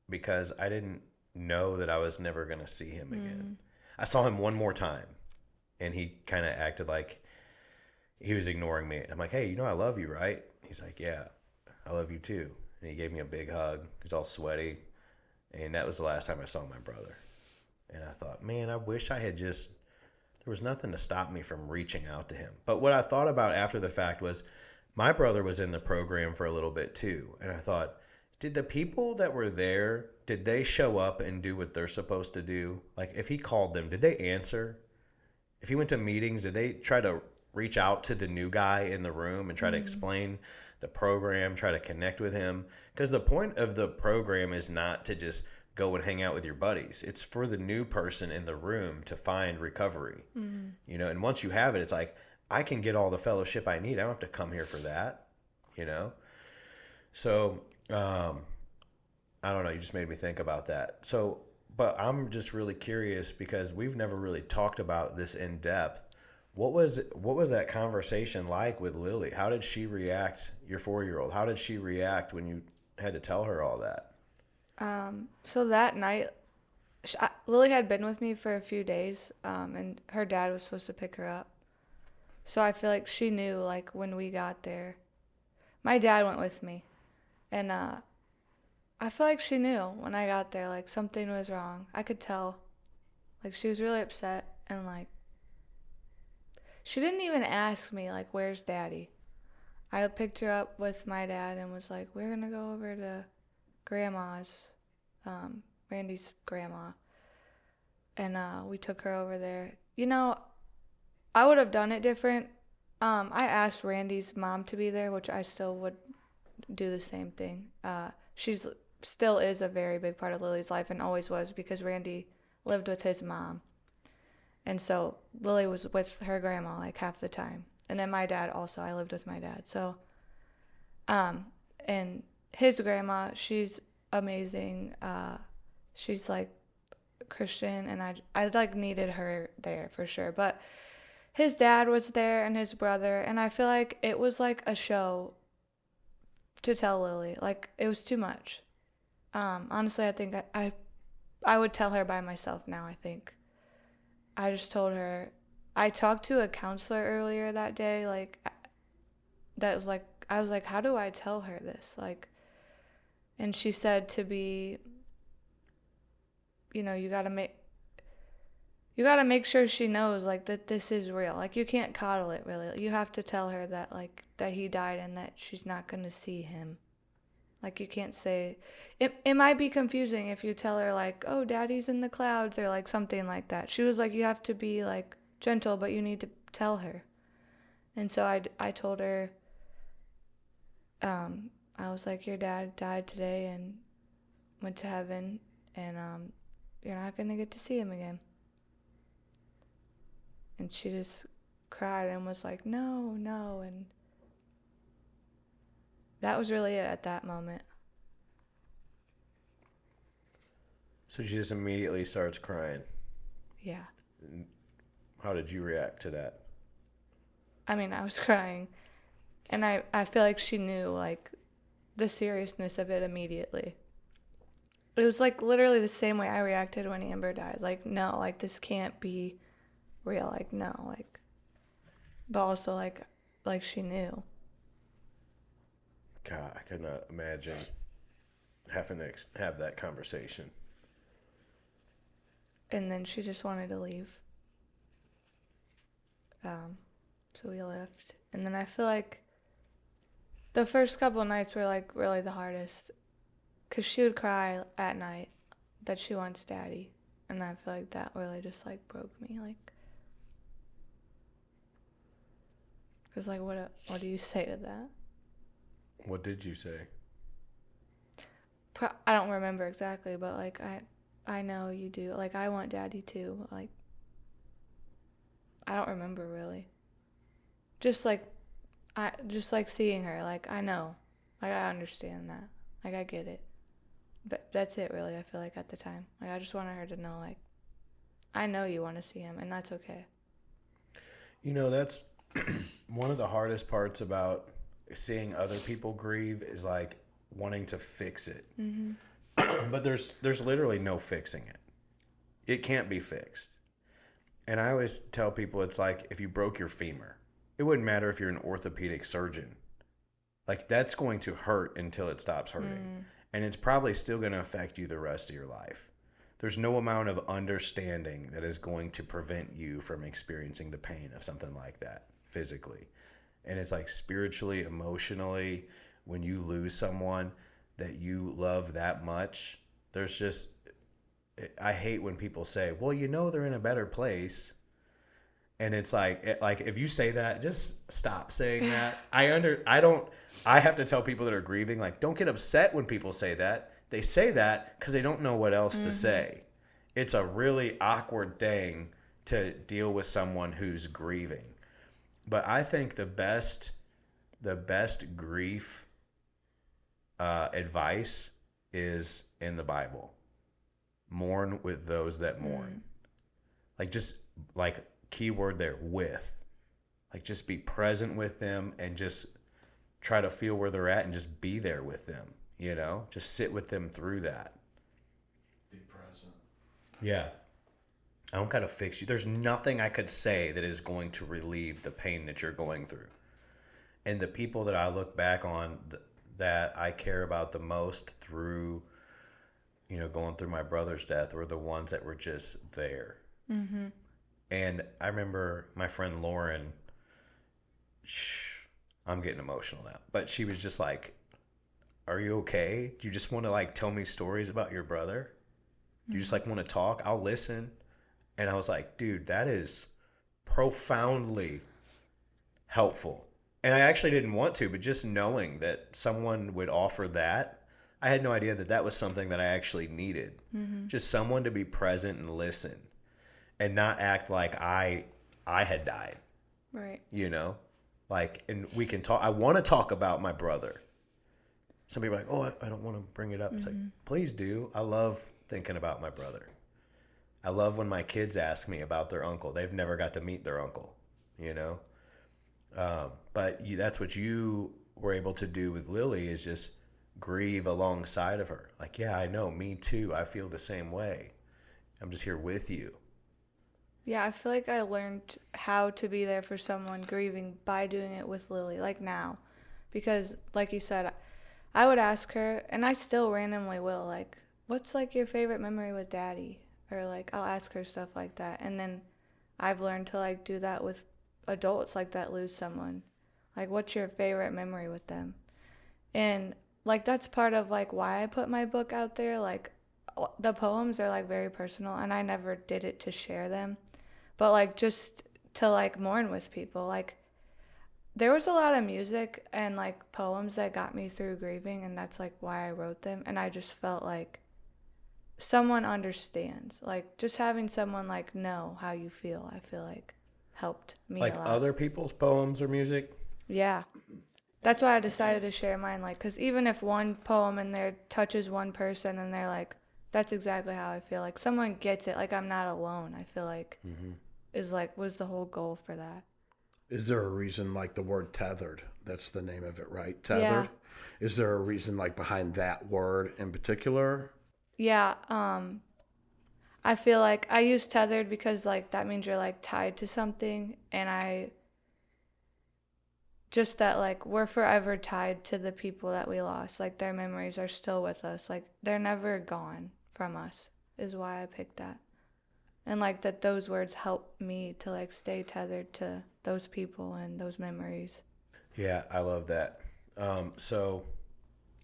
Speaker 1: because I didn't know that I was never going to see him again. I saw him one more time and he kind of acted like he was ignoring me. I'm like, hey, I love you, right? He's like, yeah, I love you too. And he gave me a big hug. He's all sweaty. And that was the last time I saw my brother. And I thought, man, I wish I had there was nothing to stop me from reaching out to him. But what I thought about after the fact was, my brother was in the program for a little bit too. And I thought, did the people that were there, did they show up and do what they're supposed to do? Like, if he called them, did they answer? If he went to meetings, did they try to reach out to the new guy in the room and try to explain the program, try to connect with him? Because the point of the program is not to just go and hang out with your buddies. It's for the new person in the room to find recovery, and once you have it, it's like, I can get all the fellowship I need. I don't have to come here for that, So, I don't know. You just made me think about that. So, but I'm just really curious, because we've never really talked about this in depth. What was that conversation like with Lily? How did she react, your 4-year-old? How did she react when you had to tell her all that?
Speaker 3: So that night, Lily had been with me for a few days, and her dad was supposed to pick her up. So I feel like she knew, like, when we got there. My dad went with me, and I feel like she knew when I got there, like, something was wrong. I could tell. Like, she was really upset, and, like, she didn't even ask me, like, where's Daddy? I picked her up with my dad and was like, we're going to go over to Grandma's, Randy's grandma. And we took her over there. I would have done it different. I asked Randy's mom to be there, which I still would do the same thing. She's still is a very big part of Lily's life and always was, because Randy lived with his mom. And so Lily was with her grandma like half the time. And then my dad also, I lived with my dad. So, and his grandma, she's amazing. She's like Christian, and I like needed her there for sure. But his dad was there and his brother, and I feel like it was like a show to tell Lily. Like, it was too much. Honestly, I think I would tell her by myself now, I think. I just told her, I talked to a counselor earlier that day, like, that was like, I was like, how do I tell her this? Like, and she said to be, you know, you gotta make sure she knows, like, that this is real. Like, you can't coddle it, really. You have to tell her that, like, that he died and that she's not gonna see him. Like, you can't say, it might be confusing if you tell her, like, oh, daddy's in the clouds, or, like, something like that. She was like, you have to be, like, gentle, but you need to tell her. And so I told her, I was like, your dad died today and went to heaven, and you're not going to get to see him again. And she just cried and was like, no, and that was really it at that moment.
Speaker 1: So she just immediately starts crying.
Speaker 3: Yeah.
Speaker 1: How did you react to that?
Speaker 3: I mean, I was crying, and I feel like she knew, like, the seriousness of it immediately. It was, like, literally the same way I reacted when Amber died. Like, no, like, this can't be real. Like, no, like, but also, like she knew.
Speaker 1: God, I could not imagine having to have that conversation.
Speaker 3: And then she just wanted to leave. So we left. And then I feel like the first couple of nights were, like, really the hardest. Because she would cry at night that she wants daddy. And I feel like that really just, like, broke me. Like, because, like, what do you say to that?
Speaker 1: What did you say?
Speaker 3: I don't remember exactly, but, like, I know you do. Like, I want daddy too. But, like, I don't remember really. Just like seeing her. Like, I know. Like, I understand that. Like, I get it. But that's it, really, I feel like, at the time. Like, I just wanted her to know, like, I know you want to see him, and that's okay.
Speaker 1: You know, that's one of the hardest parts about seeing other people grieve is, like, wanting to fix it. Mm-hmm. But there's literally no fixing it. It can't be fixed. And I always tell people, it's like if you broke your femur, it wouldn't matter if you're an orthopedic surgeon. Like, that's going to hurt until it stops hurting. And it's probably still going to affect you the rest of your life. There's no amount of understanding that is going to prevent you from experiencing the pain of something like that physically. And it's like spiritually, emotionally, when you lose someone that you love that much, there's just, I hate when people say, well, you know, they're in a better place. And it's like if you say that, just stop saying that. I have to tell people that are grieving, like, don't get upset when people say that. They say that because they don't know what else to say. It's a really awkward thing to deal with someone who's grieving. But I think the best grief advice is in the Bible. Mourn with those that mourn. Like, just, like, keyword there, with. Like, just be present with them and just try to feel where they're at and just be there with them, you know? Just sit with them through that.
Speaker 2: Be present.
Speaker 1: Yeah. I don't gotta fix you. There's nothing I could say that is going to relieve the pain that you're going through. And the people that I look back on that I care about the most through, you know, going through my brother's death were the ones that were just there. Mm-hmm. And I remember my friend Lauren, I'm getting emotional now, but she was just like, are you okay? Do you just want to, like, tell me stories about your brother? Do you just, like, want to talk? I'll listen. And I was like, dude, that is profoundly helpful. And I actually didn't want to, but just knowing that someone would offer that, I had no idea that that was something that I actually needed. Mm-hmm. Just someone to be present and listen and not act like I had died.
Speaker 3: Right.
Speaker 1: You know? Like, and we can talk. I want to talk about my brother. Some people are like, oh, I don't want to bring it up. It's like, please do. I love thinking about my brother. I love when my kids ask me about their uncle. They've never got to meet their uncle, you know? That's what you were able to do with Lily, is just grieve alongside of her. Like, yeah, I know, me too. I feel the same way. I'm just here with you.
Speaker 3: Yeah, I feel like I learned how to be there for someone grieving by doing it with Lily, like now. Because, like you said, I would ask her, and I still randomly will, like, what's, like, your favorite memory with Daddy? Or, like, I'll ask her stuff like that. And then I've learned to, like, do that with adults, like, that lose someone. Like, what's your favorite memory with them? And, like, that's part of, like, why I put my book out there. Like, the poems are, like, very personal, and I never did it to share them. But, like, just to, like, mourn with people. Like, there was a lot of music and, like, poems that got me through grieving, and that's, like, why I wrote them. And I just felt like someone understands. Like, just having someone, like, know how you feel, I feel like helped me
Speaker 1: like
Speaker 3: a lot.
Speaker 1: other people's poems or music?
Speaker 3: Yeah. That's why I decided to share mine. Like, because even if one poem in there touches one person and they're like, that's exactly how I feel. Like, someone gets it. Like, I'm not alone. I feel like was the whole goal for that.
Speaker 2: Is there a reason, like the word tethered? That's the name of it, right? Tethered.
Speaker 3: Yeah.
Speaker 2: Is there a reason, like, behind that word in particular?
Speaker 3: Yeah. I feel like I use tethered because, like, that means you're, like, tied to something, and just that, like, we're forever tied to the people that we lost. Like, their memories are still with us. Like, they're never gone from us, is why I picked that. And, like, that those words help me to, like, stay tethered to those people and those memories.
Speaker 1: Yeah, I love that. So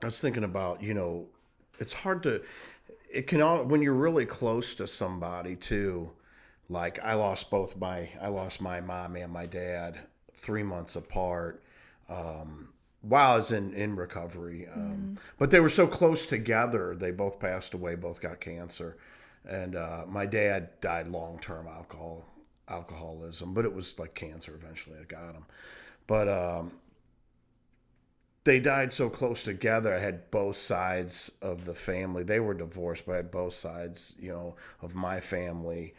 Speaker 2: I was thinking about, it's hard to, when you're really close to somebody too, like I lost my mom and my dad 3 months apart, while I was in recovery. But they were so close together. They both passed away, both got cancer. And my dad died long-term alcoholism, but it was like cancer eventually. I got him. But they died so close together. I had both sides of the family. They were divorced, but I had both sides, of my family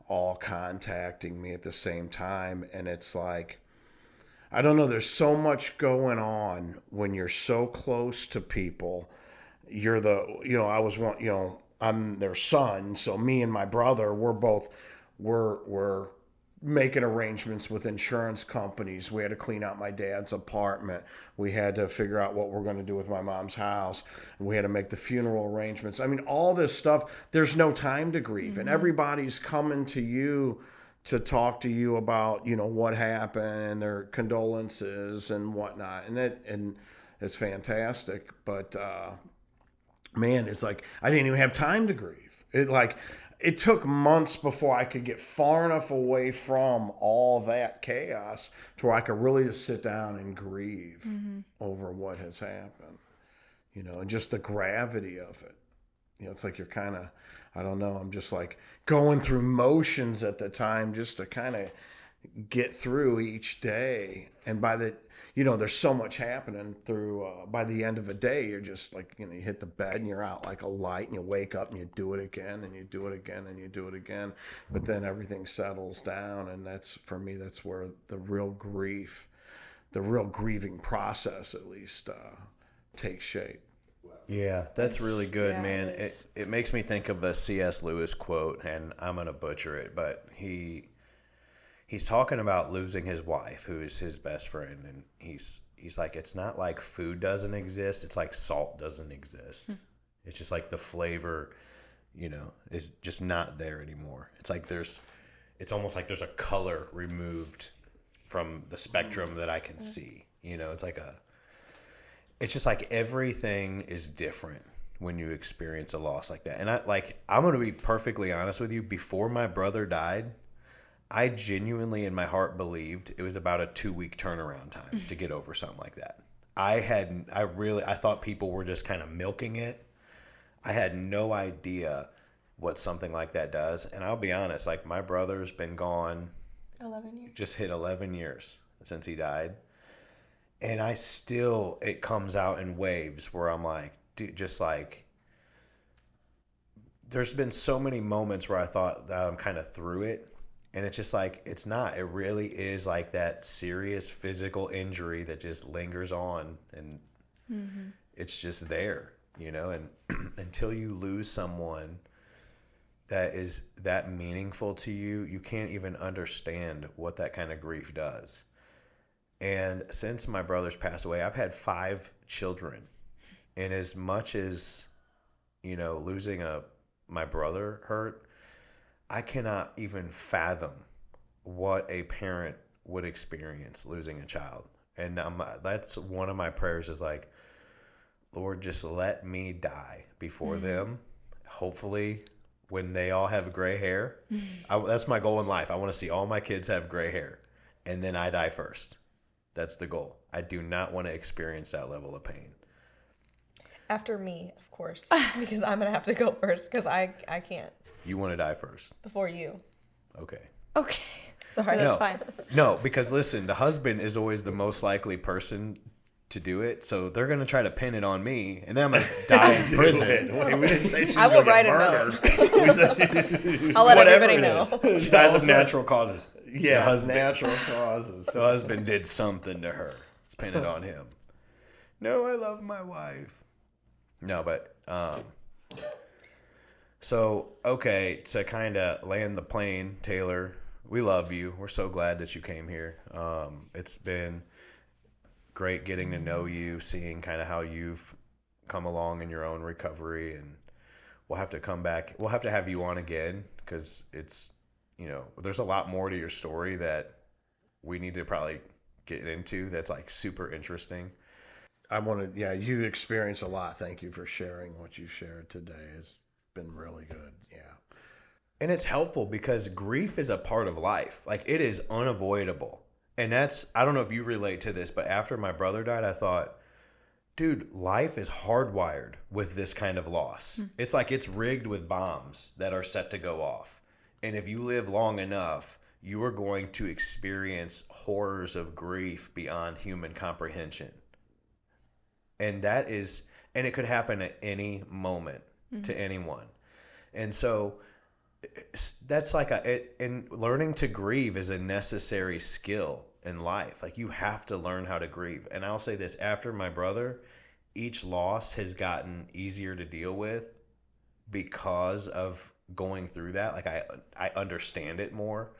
Speaker 2: all contacting me at the same time. And it's like, I don't know, there's so much going on when you're so close to people. You're I'm their son, so me and my brother, we're making arrangements with insurance companies. We had to clean out my dad's apartment. We had to figure out what we're going to do with my mom's house. And we had to make the funeral arrangements. I mean, all this stuff, there's no time to grieve. And everybody's coming to you to talk to you about, what happened and their condolences and whatnot. And it's fantastic. But, man, it's like I didn't even have time to grieve. It took months before I could get far enough away from all that chaos to where I could really just sit down and grieve over what has happened, and just the gravity of it. It's like you're kind of, I don't know, I'm just like going through motions at the time just to kind of get through each day. And by the, there's so much happening through, by the end of a day, you're just like, you hit the bed and you're out like a light, and you wake up and you do it again and you do it again and you do it again. But then everything settles down. And that's, for me, that's where the real grieving process at least takes shape.
Speaker 1: yeah, that's really good,
Speaker 3: Yeah,
Speaker 1: man.
Speaker 3: it is.
Speaker 1: It makes me think of a C.S. Lewis quote, and I'm going to butcher it, but he's talking about losing his wife, who is his best friend, and he's like, it's not like food doesn't exist, it's like salt doesn't exist. It's just like the flavor, is just not there anymore. It's like it's almost like there's a color removed from the spectrum that I can see. It's just like everything is different when you experience a loss like that. And I'm going to be perfectly honest with you, before my brother died, I genuinely in my heart believed it was about a 2-week turnaround time to get over something like that. I thought people were just kind of milking it. I had no idea what something like that does. And I'll be honest, like, my brother's been gone
Speaker 4: 11 years.
Speaker 1: just hit 11 years since he died. And it comes out in waves where I'm like, dude, just like, there's been so many moments where I thought that I'm kind of through it. And it's just like, it's not. It really is like that serious physical injury that just lingers on. And it's just there, and until you lose someone that is that meaningful to you, you can't even understand what that kind of grief does. And since my brother's passed away, I've had 5 children. And as much as, losing my brother hurt, I cannot even fathom what a parent would experience losing a child. And that's one of my prayers is like, Lord, just let me die before them. Hopefully, when they all have gray hair, that's my goal in life. I want to see all my kids have gray hair, and then I die first. That's the goal. I do not want to experience that level of pain.
Speaker 4: After me, of course, because I'm going to have to go first because I can't.
Speaker 1: You want to die first?
Speaker 4: Before you.
Speaker 1: Okay.
Speaker 4: Sorry.
Speaker 3: That's fine.
Speaker 1: No, because listen, the husband is always the most likely person to do it, so they're going to try to pin it on me, and then I'm going to die in prison.
Speaker 2: We didn't say she's
Speaker 4: I will
Speaker 2: going to
Speaker 4: write
Speaker 2: get
Speaker 4: a
Speaker 2: murdered.
Speaker 4: I'll let
Speaker 1: Whatever
Speaker 4: everybody
Speaker 1: it
Speaker 4: know.
Speaker 1: is. She dies of natural causes.
Speaker 2: Yeah,
Speaker 1: The
Speaker 2: natural causes.
Speaker 1: The husband did something to her. It's pinned on him. No, I love my wife. No, but so okay, to kind of land the plane, Taylor, we love you. We're so glad that you came here. It's been great getting to know you, seeing kind of how you've come along in your own recovery, and we'll have to come back. We'll have to have you on again because it's, there's a lot more to your story that we need to probably get into that's like super interesting.
Speaker 2: You've experienced a lot. Thank you for sharing what you shared today. It's been really good. Yeah.
Speaker 1: And it's helpful because grief is a part of life. Like, it is unavoidable. And I don't know if you relate to this, but after my brother died, I thought, dude, life is hardwired with this kind of loss. It's like it's rigged with bombs that are set to go off. And if you live long enough, you are going to experience horrors of grief beyond human comprehension. And it could happen at any moment to anyone. And so that's like and learning to grieve is a necessary skill in life. Like, you have to learn how to grieve. And I'll say this, after my brother, each loss has gotten easier to deal with because of going through that. Like, I understand it more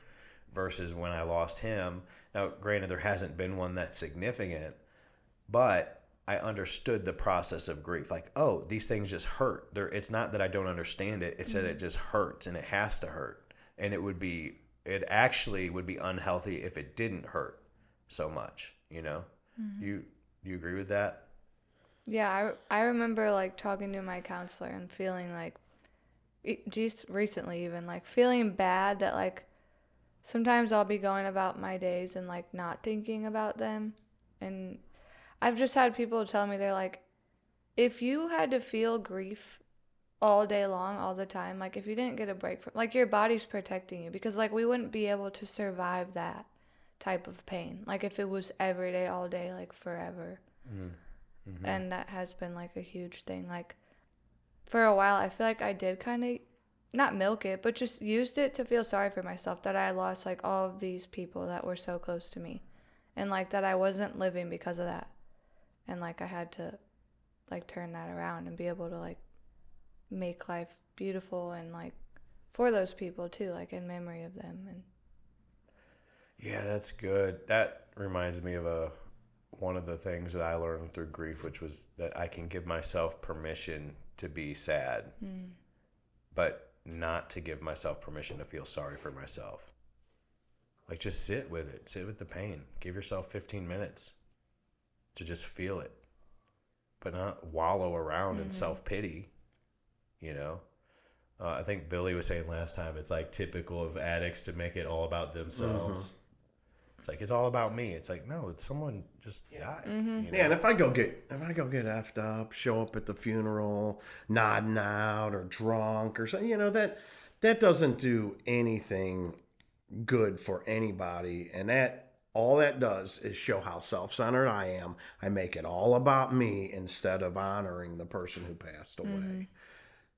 Speaker 1: versus when I lost him. Now, granted, there hasn't been one that's significant, but I understood the process of grief. Like, oh, these things just hurt. It's not that I don't understand it. It's that it just hurts, and it has to hurt. And it actually would be unhealthy if it didn't hurt so much, You agree with that?
Speaker 3: Yeah, I remember like talking to my counselor and feeling like, just recently even, like feeling bad that like sometimes I'll be going about my days and like not thinking about them. And I've just had people tell me, they're like, if you had to feel grief all day long, all the time, like if you didn't get a break from, like, your body's protecting you, because like we wouldn't be able to survive that type of pain. Like if it was every day, all day, like forever. Mm-hmm. And that has been like a huge thing. Like for a while, I feel like I did kind of not milk it, but just used it to feel sorry for myself that I lost like all of these people that were so close to me, and like that I wasn't living because of that. And like I had to like turn that around and be able to like make life beautiful and like for those people too, like in memory of them. And
Speaker 1: yeah, that's good. That reminds me of one of the things that I learned through grief, which was that I can give myself permission to be sad, but not to give myself permission to feel sorry for myself. Like, just sit with it. Sit with the pain. Give yourself 15 minutes to just feel it, but not wallow around in self-pity, I think Billy was saying last time, it's like typical of addicts to make it all about themselves. It's like, it's all about me. It's like, no, it's someone just died.
Speaker 2: Yeah, and if I go get effed up, show up at the funeral, nodding out or drunk or something, that doesn't do anything good for anybody, and that All that does is show how self-centered I am. I make it all about me instead of honoring the person who passed away.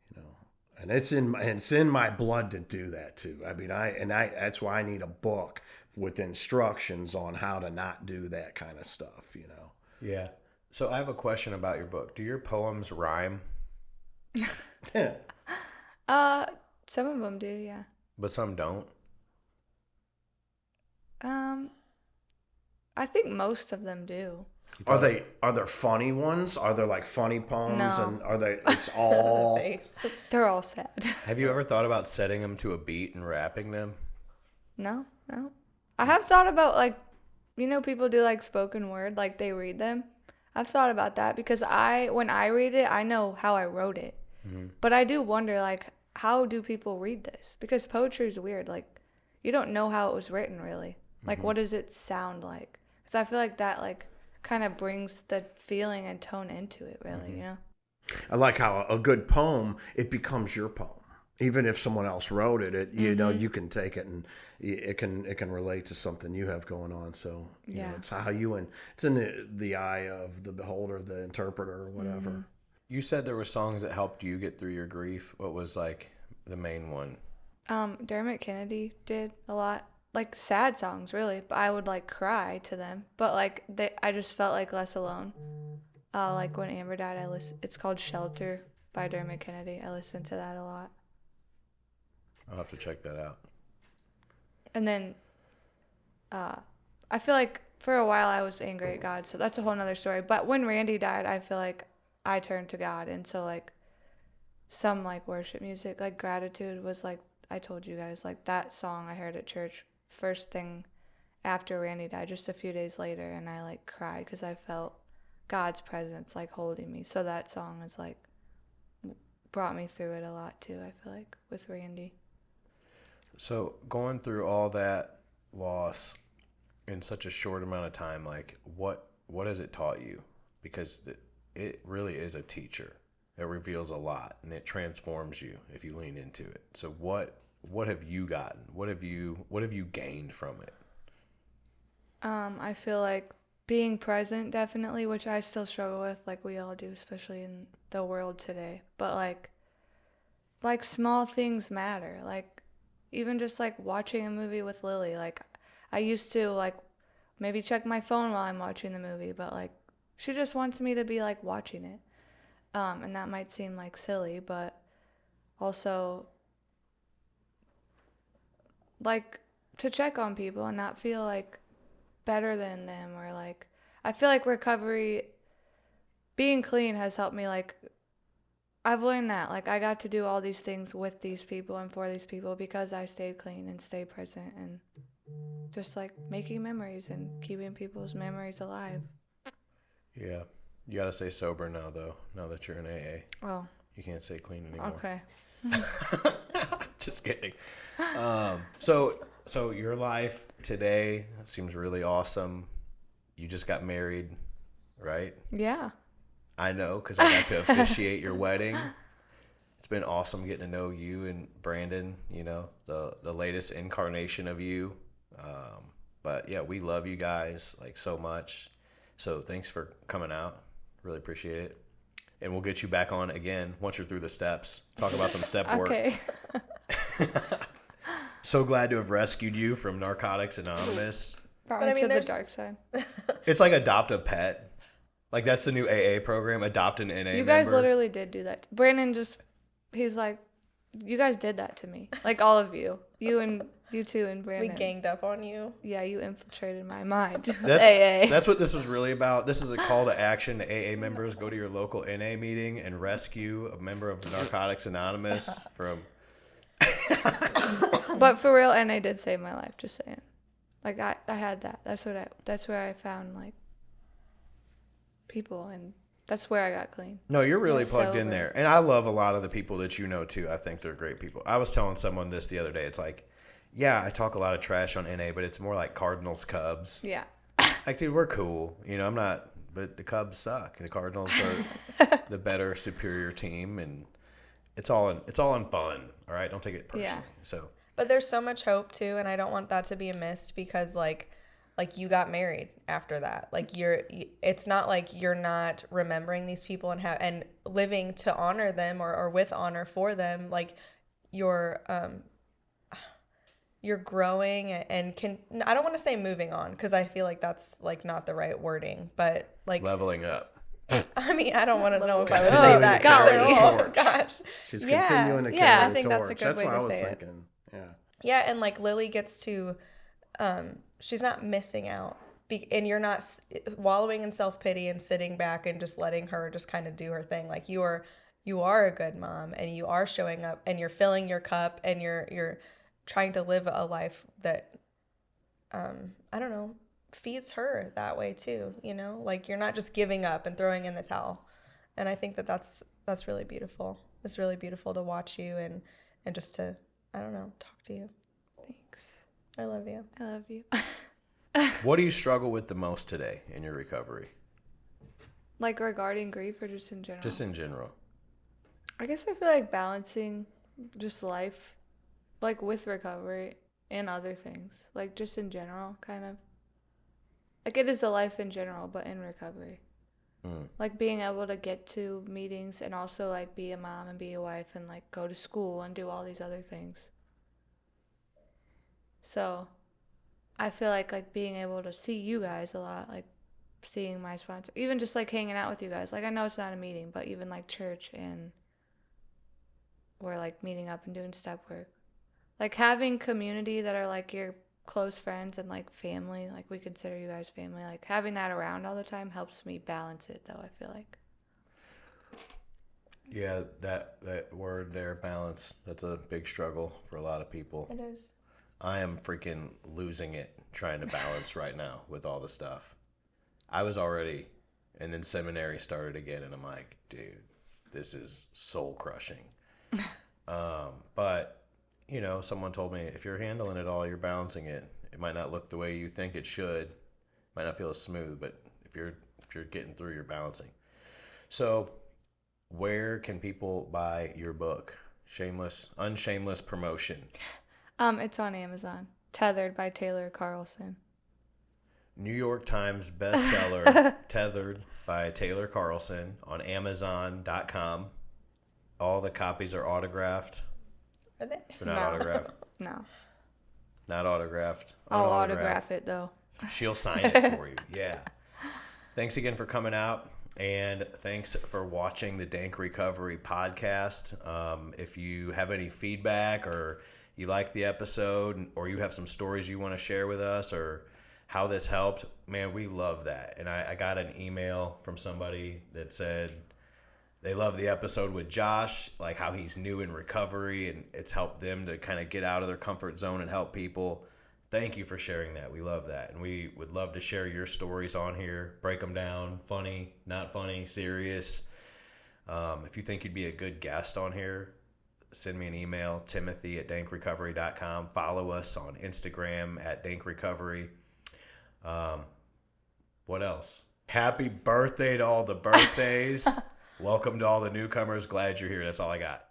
Speaker 2: You know, and it's in my blood to do that too. I mean, that's why I need a book with instructions on how to not do that kind of stuff, you know.
Speaker 1: Yeah. So I have a question about your book. Do your poems rhyme?
Speaker 3: Some of them do, yeah.
Speaker 1: But some don't?
Speaker 3: I think most of them do.
Speaker 2: Are there funny ones? Are there like funny poems?
Speaker 3: No.
Speaker 2: And are they, it's all,
Speaker 3: They're all sad.
Speaker 1: Have you ever thought about setting them to a beat and rapping them?
Speaker 3: No. I have thought about, like, you know, people do like spoken word, like they read them. I've thought about that because when I read it, I know how I wrote it. But I do wonder, like, how do people read this? Because poetry is weird. Like, you don't know how it was written, really. Like, what does it sound like? Because I feel like that, like, kind of brings the feeling and tone into it, really, you know?
Speaker 2: I like how a good poem, it becomes your poem. Even if someone else wrote it, you know, you can take it and it can relate to something you have going on. So, you know, it's how it's in the eye of the beholder, the interpreter, or whatever.
Speaker 1: You said there were songs that helped you get through your grief. What was, like, the main one?
Speaker 3: Dermot Kennedy did a lot. Like, sad songs, really. But I would, like, cry to them. But, like, I just felt, like, less alone. Like, when Amber died, it's called Shelter by Dermot Kennedy. I listened to that a lot.
Speaker 1: I'll have to check that out.
Speaker 3: And then I feel like for a while I was angry at God. So that's a whole nother story. But when Randy died, I feel like I turned to God. And so, like, some, like, worship music, like Gratitude was, like, I told you guys, like, that song I heard at church first thing after Randy died, just a few days later, and I, like, cried because I felt God's presence, like, holding me. So that song is, like, brought me through it a lot too, I feel like, with Randy.
Speaker 1: So going through all that loss in such a short amount of time, like, what has it taught you? Because it really is a teacher. It reveals a lot, and it transforms you if you lean into it. So what have you gotten? What have you gained from it?
Speaker 3: I feel like being present, definitely, which I still struggle with, like we all do, especially in the world today. But like small things matter. Like, even just, like, watching a movie with Lily. Like, I used to, like, maybe check my phone while I'm watching the movie, but, like, she just wants me to be, like, watching it. And that might seem, like, silly, but also, like, to check on people and not feel, like, better than them, or, like, I feel like recovery, being clean has helped me, like, I've learned that, like, I got to do all these things with these people and for these people because I stayed clean and stayed present and just, like, making memories and keeping people's memories alive.
Speaker 1: Yeah. You got to stay sober now, though, now that you're in AA.
Speaker 3: Oh.
Speaker 1: You can't stay clean anymore.
Speaker 3: Okay.
Speaker 1: Just kidding. So your life today seems really awesome. You just got married, right?
Speaker 3: Yeah.
Speaker 1: I know, because I got to officiate your wedding. It's been awesome getting to know you and Brandon, you know, the latest incarnation of you. But yeah, we love you guys, like, so much. So thanks for coming out. Really appreciate it. And we'll get you back on again once you're through the steps. Talk about some step work.
Speaker 3: Okay.
Speaker 1: So glad to have rescued you from Narcotics Anonymous.
Speaker 3: Brought
Speaker 4: But
Speaker 3: me
Speaker 4: I mean,
Speaker 3: to the dark side.
Speaker 1: It's like adopt a pet. Like, that's the new AA program, adopt an NA member.
Speaker 3: You guys literally did do that. Brandon he's like, you guys did that to me. Like, all of you. You two and Brandon.
Speaker 4: We ganged up on you.
Speaker 3: Yeah, you infiltrated my mind.
Speaker 1: AA. That's what this is really about. This is a call to action to AA members. Go to your local NA meeting and rescue a member of Narcotics Anonymous from...
Speaker 3: But for real, NA did save my life, just saying. Like, I had that. That's where I found, like, people, and that's where I got clean.
Speaker 1: No, you're really
Speaker 3: Yes,
Speaker 1: plugged
Speaker 3: sober.
Speaker 1: in there. And I love a lot of the people that you know, too. I think they're great people. I was telling someone this the other day. It's like, yeah, I talk a lot of trash on NA, but it's more like Cardinals, Cubs.
Speaker 3: Yeah.
Speaker 1: Like, dude, we're cool. You know, I'm not, but the Cubs suck. The Cardinals are the better, superior team, and it's all in fun. All right, don't take it personally.
Speaker 3: Yeah.
Speaker 1: So,
Speaker 4: But there's so much hope too, and I don't want that to be missed because, like, like you got married after that. Like it's not like you're not remembering these people and living to honor them or with honor for them. Like you're growing and I don't want to say moving on, because I feel like that's like not the right wording, but like
Speaker 1: leveling up.
Speaker 4: I mean, I don't want to know if I would say that. Oh gosh.
Speaker 2: She's
Speaker 4: Yeah.
Speaker 2: continuing to carry
Speaker 4: Yeah, I
Speaker 2: the
Speaker 4: think that's a
Speaker 2: torch.
Speaker 4: good
Speaker 2: That's
Speaker 4: way
Speaker 2: what
Speaker 4: to
Speaker 2: I was
Speaker 4: say it.
Speaker 2: thinking. Yeah.
Speaker 4: Yeah, and like Lily gets to, she's not missing out, and you're not wallowing in self-pity and sitting back and just letting her just kind of do her thing. Like you are a good mom, and you are showing up, and you're filling your cup, and you're trying to live a life that, I don't know, feeds her that way too. You know, like you're not just giving up and throwing in the towel. And I think that's really beautiful. It's really beautiful to watch you and just to, I don't know, talk to you.
Speaker 3: Thanks.
Speaker 4: I love you.
Speaker 3: I love you.
Speaker 1: What do you struggle with the most today in your recovery?
Speaker 3: Like regarding grief or just in general?
Speaker 1: Just in general.
Speaker 3: I guess I feel like balancing just life, like with recovery and other things, like just in general, kind of. Like it is a life in general, but in recovery. Like being able to get to meetings and also like be a mom and be a wife and like go to school and do all these other things. So I feel like being able to see you guys a lot, like seeing my sponsor, even just like hanging out with you guys. Like I know it's not a meeting, but even like church and or like meeting up and doing step work. Like having community that are like your close friends and like family, like we consider you guys family, like having that around all the time helps me balance it though, I feel like.
Speaker 1: Yeah, that word there, balance, that's a big struggle for a lot of people.
Speaker 4: It is.
Speaker 1: I am freaking losing it trying to balance right now with all the stuff. I was already, and then seminary started again, and I'm like, dude, this is soul crushing. But you know, someone told me if you're handling it all, you're balancing it. It might not look the way you think it should. It might not feel as smooth, but if you're getting through, you're balancing. So, where can people buy your book? Unshameless promotion.
Speaker 3: It's on Amazon. Tethered by Taylor Carlson.
Speaker 1: New York Times bestseller, Tethered by Taylor Carlson on Amazon.com. All the copies are autographed.
Speaker 4: Are they?
Speaker 1: They're not
Speaker 3: No.
Speaker 1: autographed.
Speaker 3: No.
Speaker 1: Not autographed.
Speaker 3: I'll
Speaker 1: Unautographed.
Speaker 3: autograph it though.
Speaker 1: She'll sign it for you. Yeah. Thanks again for coming out. And thanks for watching the Dank Recovery Podcast. If you have any feedback or you like the episode or you have some stories you want to share with us or how this helped, man, we love that. And I got an email from somebody that said they love the episode with Josh, like how he's new in recovery and it's helped them to kind of get out of their comfort zone and help people. Thank you for sharing that. We love that. And we would love to share your stories on here, break them down, funny, not funny, serious. If you think you'd be a good guest on here, send me an email, timothy@dankrecovery.com. Follow us on Instagram @dankrecovery. What else? Happy birthday to all the birthdays. Welcome to all the newcomers. Glad you're here. That's all I got.